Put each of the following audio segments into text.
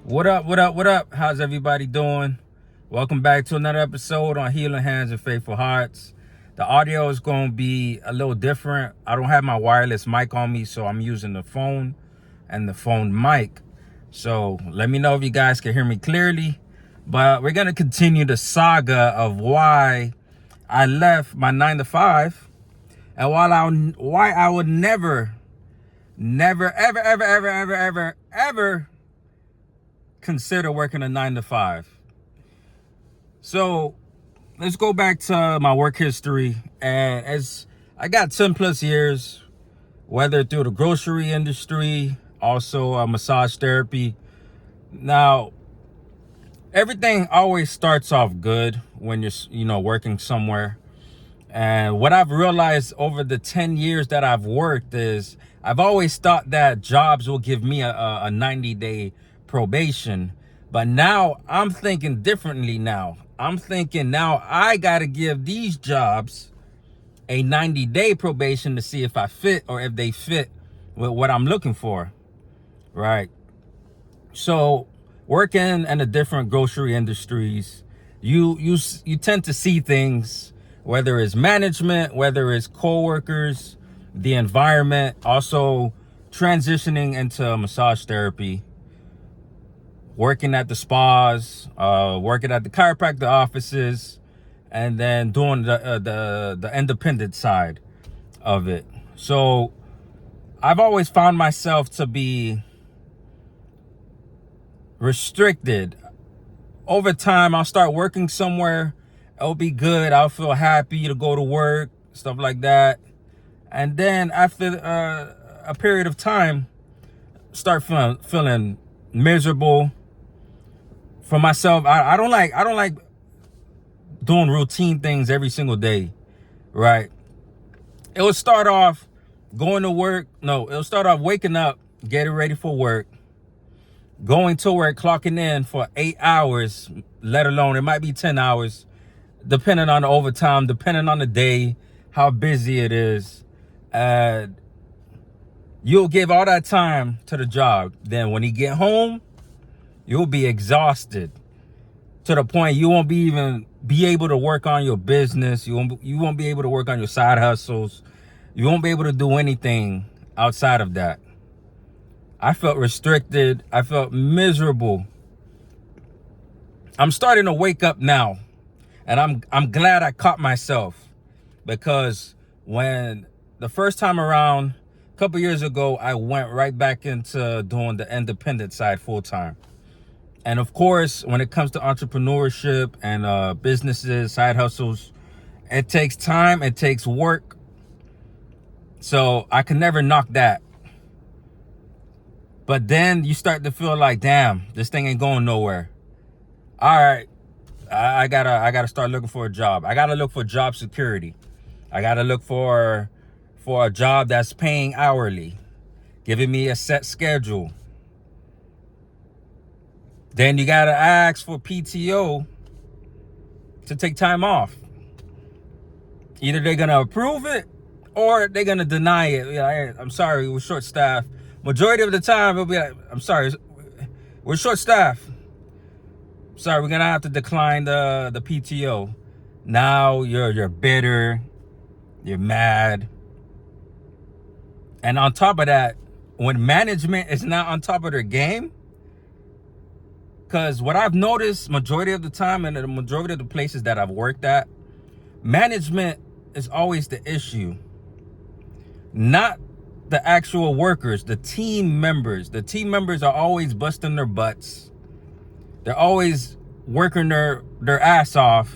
What up, what up, what up? How's everybody doing? Welcome back to another episode on Healing Hands and Faithful Hearts. The audio is going to be a little different. I don't have my wireless mic on me, so I'm using the phone and the phone mic. So let me know if you guys can hear me clearly. But we're going to continue the saga of why I left my 9 to 5 and why I would never, ever consider working a 9 to 5. So let's go back to my work history. And as I got 10 plus years, whether through the grocery industry, also massage therapy. Now, everything always starts off good when you're working somewhere. And what I've realized over the 10 years that I've worked is I've always thought that jobs will give me a 90-day probation. But now I'm thinking differently now. I'm thinking now I got to give these jobs a 90-day probation to see if I fit or if they fit with what I'm looking for, right? So working in the different grocery industries, you tend to see things, whether it's management, whether it's co-workers, the environment, also transitioning into massage therapy, working at the spas, working at the chiropractor offices, and then doing the independent side of it. So I've always found myself to be restricted. Over time, I'll start working somewhere. It'll be good. I'll feel happy to go to work, stuff like that. And then after a period of time, start feeling miserable. For myself, I don't like doing routine things every single day, right? It would start off going to work. No, it'll start off waking up, getting ready for work, going to work, clocking in for 8 hours, let alone it might be 10 hours, depending on the overtime, depending on the day, how busy it is. You'll give all that time to the job. Then when you get home, you'll be exhausted to the point you won't even be able to work on your business. You won't be able to work on your side hustles. You won't be able to do anything outside of that. I felt restricted. I felt miserable. I'm starting to wake up now, and I'm glad I caught myself, because when the first time around, a couple years ago, I went right back into doing the independent side full time. And of course, when it comes to entrepreneurship and businesses, side hustles, it takes time, it takes work. So I can never knock that. But then you start to feel like, damn, this thing ain't going nowhere. All right, I gotta start looking for a job. I gotta look for job security. I gotta look for a job that's paying hourly, giving me a set schedule. Then you gotta ask for PTO to take time off. Either they're gonna approve it or they're gonna deny it. Hey, I'm sorry, we're short staffed. Majority of the time, it'll be like, I'm sorry, we're short staffed. Sorry, we're gonna have to decline the PTO. Now you're bitter, you're mad. And on top of that, when management is not on top of their game, because what I've noticed majority of the time and the majority of the places that I've worked at, management is always the issue. Not the actual workers, the team members. The team members are always busting their butts. They're always working their ass off.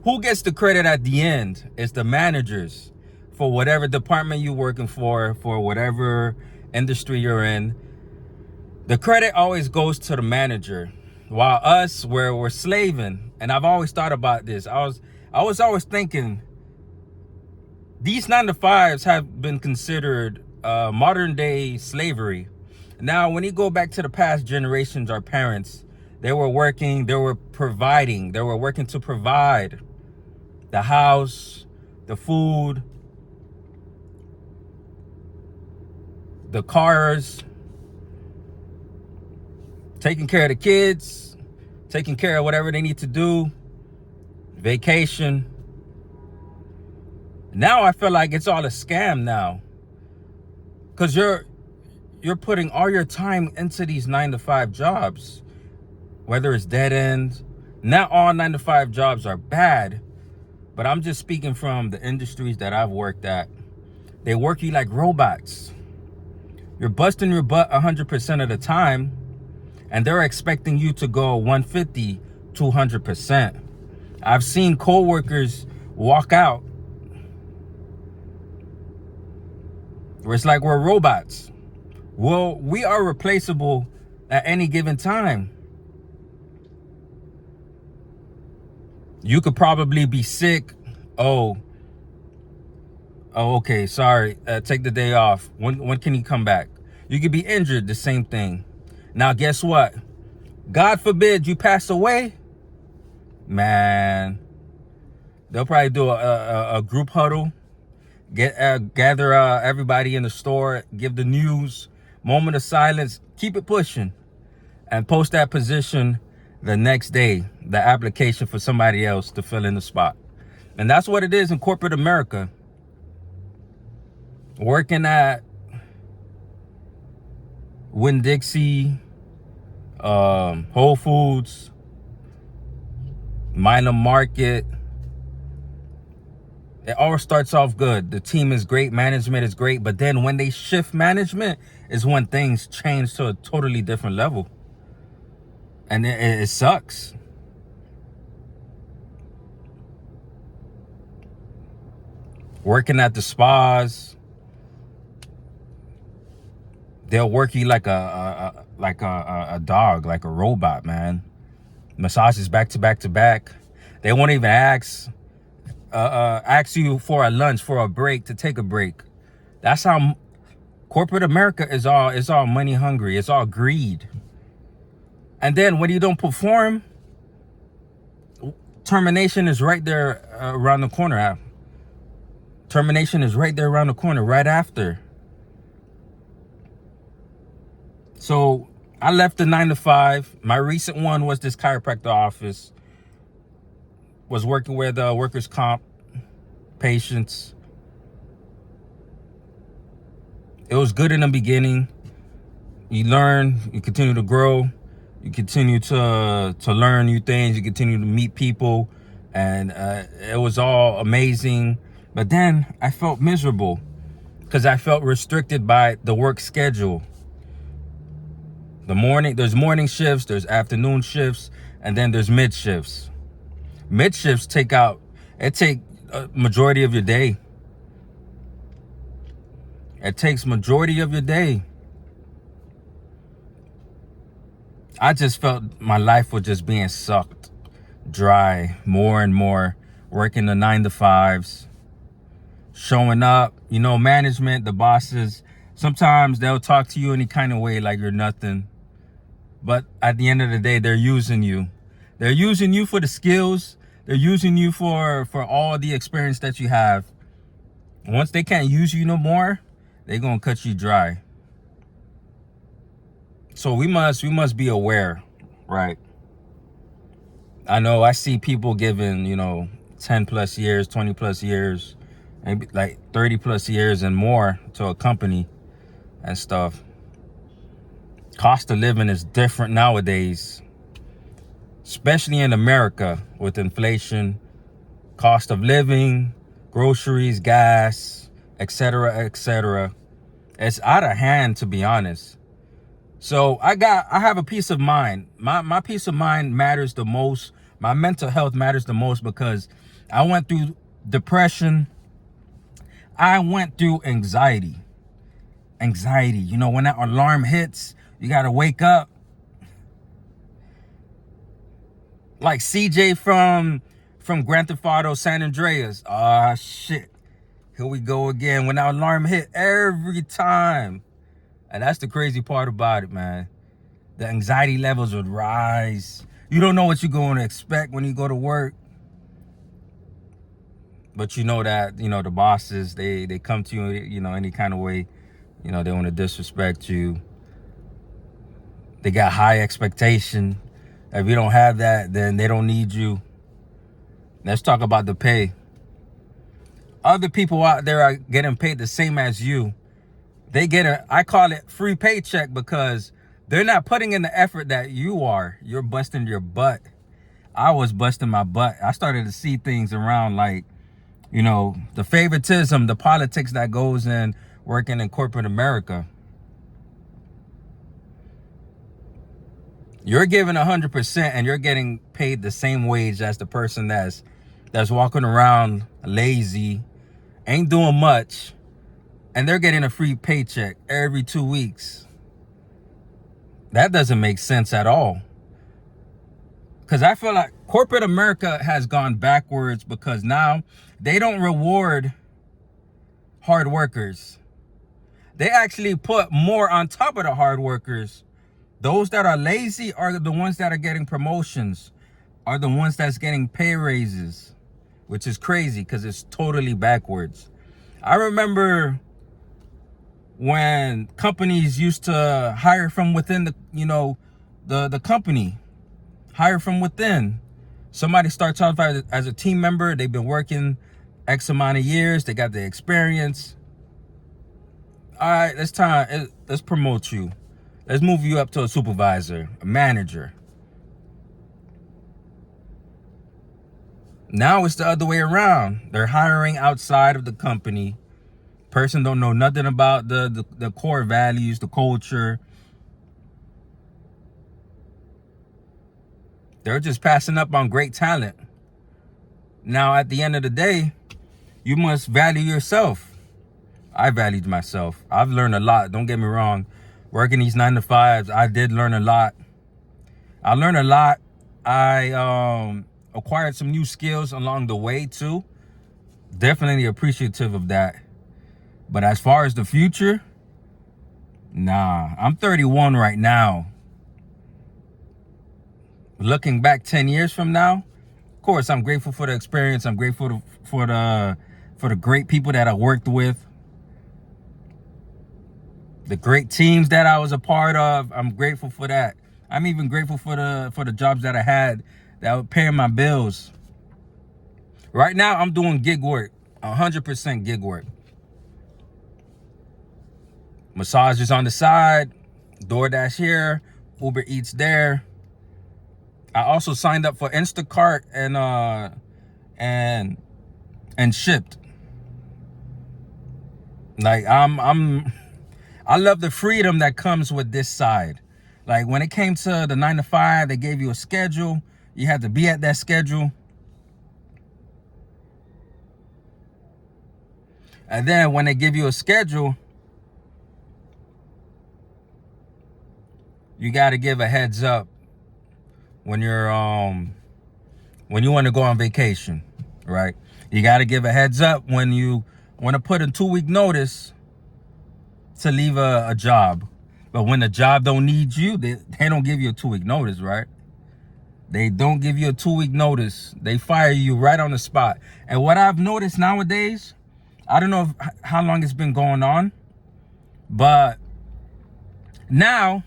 Who gets the credit at the end? It's the managers. For whatever department you're working for whatever industry you're in. The credit always goes to the manager, while us, we're slaving. And I've always thought about this. I was always thinking, these 9 to 5s have been considered modern day slavery. Now, when you go back to the past generations, our parents, they were working, they were providing, they were working to provide the house, the food, the cars, taking care of the kids, taking care of whatever they need to do, vacation. Now I feel like it's all a scam now, because you're putting all your time into these 9-to-5 jobs, whether it's dead end. Not all 9-to-5 jobs are bad, but I'm just speaking from the industries that I've worked at. They work you like robots. You're busting your butt 100% of the time, and they're expecting you to go 150, 200%. I've seen coworkers walk out where it's like we're robots. Well, we are replaceable at any given time. You could probably be sick. Oh, okay, sorry. Take the day off. When can you come back? You could be injured, the same thing. Now, guess what? God forbid you pass away. Man, they'll probably do a group huddle. Gather everybody in the store, give the news, moment of silence, keep it pushing, and post that position the next day, the application for somebody else to fill in the spot. And that's what it is in corporate America. Working at Winn-Dixie, Whole Foods, Minor Market. It all starts off good. The team is great, management is great, but then when they shift management is when things change to a totally different level. And it sucks. Working at the spas, they'll work you like a dog, like a robot, man. Massages back to back to back. They won't even ask you for a lunch, for a break, to take a break. That's how corporate America is all money hungry. It's all greed. And then when you don't perform, termination is right there around the corner. Termination is right there around the corner, right after. So I left the 9-to-5. My recent one was this chiropractor office. Was working with workers' comp patients. It was good in the beginning. You learn, you continue to grow, you continue to learn new things, you continue to meet people, and it was all amazing. But then I felt miserable because I felt restricted by the work schedule. There's morning shifts, there's afternoon shifts, and then there's mid shifts. Mid shifts take a majority of your day. It takes majority of your day. I just felt my life was just being sucked dry more and more, working the 9-to-5s, showing up, management, the bosses, sometimes they'll talk to you any kind of way like you're nothing. But at the end of the day, they're using you. They're using you for the skills. They're using you for all the experience that you have. Once they can't use you no more, they're going to cut you dry. So we must be aware, right? I know I see people giving, 10 plus years, 20 plus years, maybe like 30 plus years and more to a company and stuff. Cost of living is different nowadays, especially in America with inflation, cost of living, groceries, gas, etc., etc. It's out of hand, to be honest. So I have a peace of mind. My peace of mind matters the most. My mental health matters the most because I went through depression. I went through anxiety. When that alarm hits, you got to wake up. Like CJ from Grand Theft Auto San Andreas. Ah, shit. Here we go again. When that alarm hit, every time. And that's the crazy part about it, man. The anxiety levels would rise. You don't know what you're going to expect when you go to work. But you know that, the bosses, they come to you, any kind of way. They want to disrespect you. They got high expectation. If you don't have that, then they don't need you. Let's talk about the pay. Other people out there are getting paid the same as you. They get I call it free paycheck, because they're not putting in the effort that you are. You're busting your butt. I was busting my butt. I started to see things around, like, the favoritism, the politics that goes in working in corporate America. You're giving 100% and you're getting paid the same wage as the person that's walking around lazy, ain't doing much, and they're getting a free paycheck every 2 weeks. That doesn't make sense at all. Because I feel like corporate America has gone backwards, because now they don't reward hard workers. They actually put more on top of the hard workers. Those that are lazy are the ones that are getting promotions, are the ones that's getting pay raises, which is crazy because it's totally backwards. I remember when companies used to hire from within the company, hire from within. Somebody starts off as a team member. They've been working X amount of years. They got the experience. All right, let's promote you. Let's move you up to a supervisor, a manager. Now it's the other way around. They're hiring outside of the company. Person don't know nothing about the core values, the culture. They're just passing up on great talent. Now, at the end of the day, you must value yourself. I valued myself. I've learned a lot. Don't get me wrong. Working these 9-to-5s, I did learn a lot. I learned a lot. I acquired some new skills along the way too. Definitely appreciative of that. But as far as the future, nah. I'm 31 right now. Looking back 10 years from now, of course, I'm grateful for the experience. I'm grateful for the great people that I worked with. The great teams that I was a part of, I'm grateful for that. I'm even grateful for the jobs that I had that were paying my bills. Right now, I'm doing gig work, 100% gig work. Massages on the side, DoorDash here, Uber Eats there. I also signed up for Instacart and Shipped. Like I love the freedom that comes with this side. Like when it came to the 9-to-5, they gave you a schedule. You had to be at that schedule. And then when they give you a schedule, you got to give a heads up when you're when you want to go on vacation, right? You got to give a heads up when you want to put a 2-week notice to leave a job. But when the job don't need you, they don't give you a 2-week notice, right? They don't give you a 2-week notice. They fire you right on the spot. And what I've noticed nowadays, I don't know how long it's been going on, but now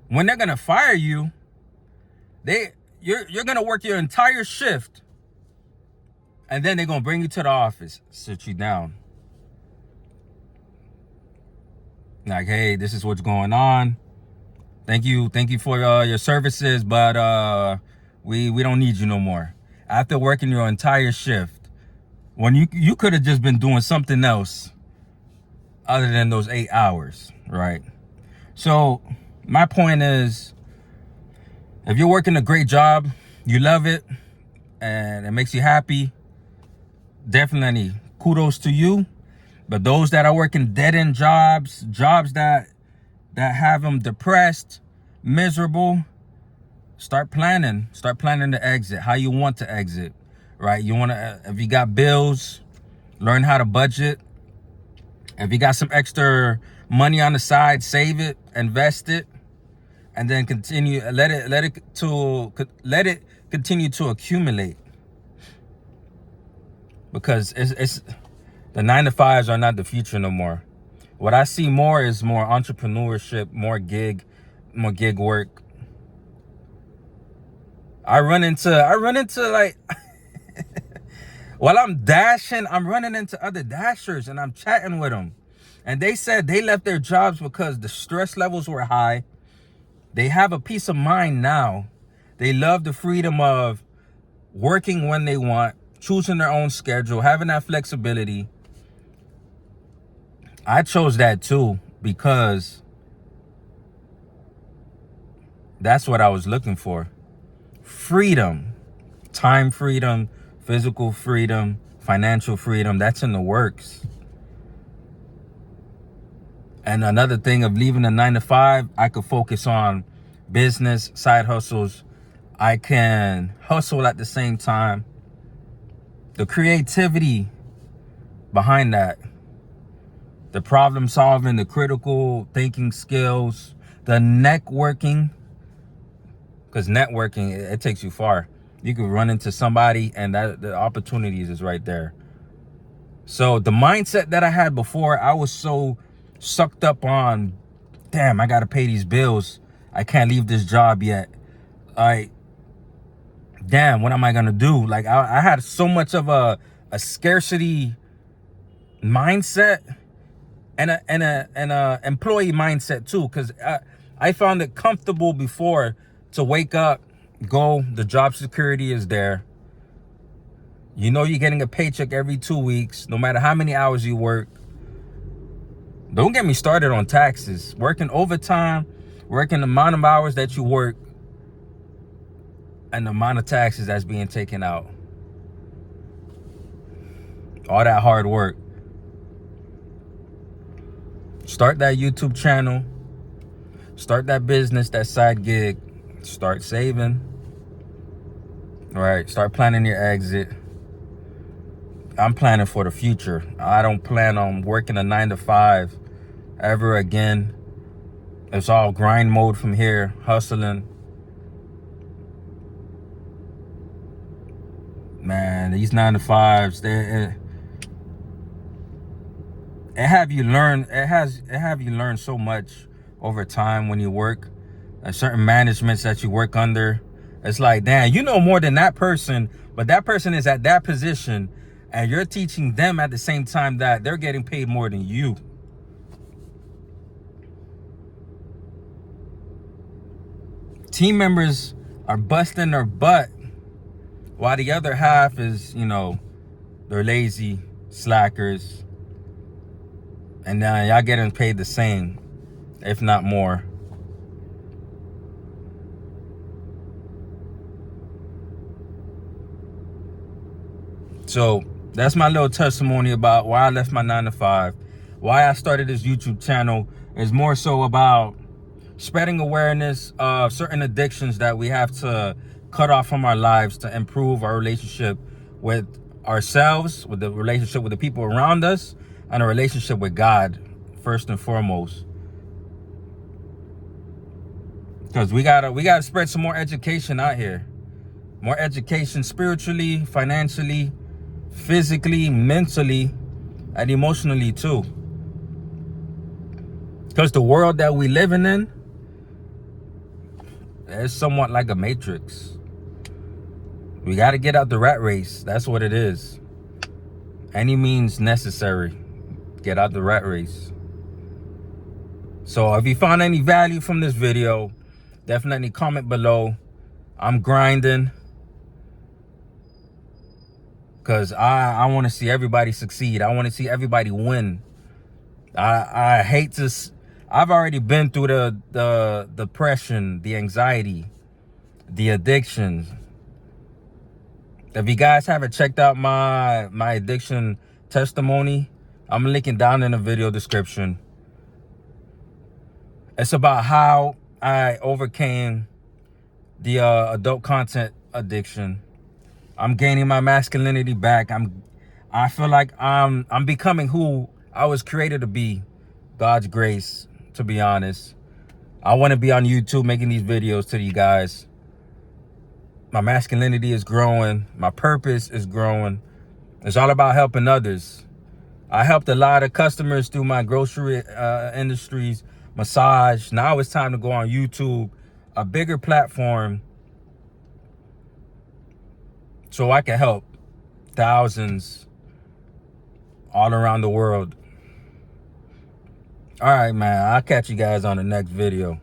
when they're gonna fire you, you're gonna work your entire shift, and then they're gonna bring you to the office, sit you down. Like, hey, this is what's going on. Thank you for your services, but we don't need you no more. After working your entire shift, when you could have just been doing something else other than those 8 hours, right? So my point is, if you're working a great job, you love it, and it makes you happy, definitely kudos to you. But those that are working dead-end jobs that have them depressed, miserable, start planning the exit, how you want to exit, right? You want to, if you got bills, learn how to budget. If you got some extra money on the side, save it, invest it, and then continue, let it continue to accumulate. Because it's the 9-to-5s are not the future no more. What I see more is more entrepreneurship, more gig work. I run into like while I'm dashing, I'm running into other dashers and I'm chatting with them. And they said they left their jobs because the stress levels were high. They have a peace of mind now. They love the freedom of working when they want, choosing their own schedule, having that flexibility. I chose that too because that's what I was looking for. Freedom, time freedom, physical freedom, financial freedom. That's in the works. And another thing of leaving a 9-to-5, I could focus on business, side hustles. I can hustle at the same time. The creativity behind that, the problem solving, the critical thinking skills, the networking, because networking, it takes you far. You could run into somebody and that the opportunities is right there. So the mindset that I had before, I was so sucked up on, damn, I got to pay these bills. I can't leave this job yet. Like, damn, what am I going to do? Like, I had so much of a scarcity mindset and a employee mindset too, because I found it comfortable before to wake up, go, the job security is there. You know you're getting a paycheck every 2 weeks, no matter how many hours you work. Don't get me started on taxes. Working overtime, working the amount of hours that you work, and the amount of taxes that's being taken out. All that hard work. Start that YouTube channel. Start that business, that side gig. Start saving. All right, start planning your exit. I'm planning for the future. I don't plan on working a 9-to-5 ever again. It's all grind mode from here, hustling. Man, these 9-to-5s, it have you learn so much over time when you work. Certain managements that you work under, it's like, damn, you know more than that person, but that person is at that position and you're teaching them at the same time that they're getting paid more than you. Team members are busting their butt while the other half is, they're lazy, slackers. And now y'all getting paid the same, if not more. So that's my little testimony about why I left my 9-to-5. Why I started this YouTube channel is more so about spreading awareness of certain addictions that we have to cut off from our lives to improve our relationship with ourselves, with the relationship with the people around us, and a relationship with God, first and foremost. Because we gotta spread some more education out here. More education spiritually, financially, physically, mentally, and emotionally too. Because the world that we living in is somewhat like a matrix. We got to get out the rat race. That's what it is. Any means necessary. Get out the rat race. So if you found any value from this video, definitely comment below. I'm grinding because I want to see everybody succeed. I want to see everybody win. I hate to... I've already been through the depression, the anxiety, the addiction. If you guys haven't checked out my addiction testimony, I'm linking down in the video description. It's about how I overcame the adult content addiction. I'm gaining my masculinity back. I feel like I'm becoming who I was created to be. God's grace, to be honest. I want to be on YouTube making these videos to you guys. My masculinity is growing. My purpose is growing. It's all about helping others. I helped a lot of customers through my grocery industries, massage. Now it's time to go on YouTube, a bigger platform, so I can help thousands all around the world. All right, man. I'll catch you guys on the next video.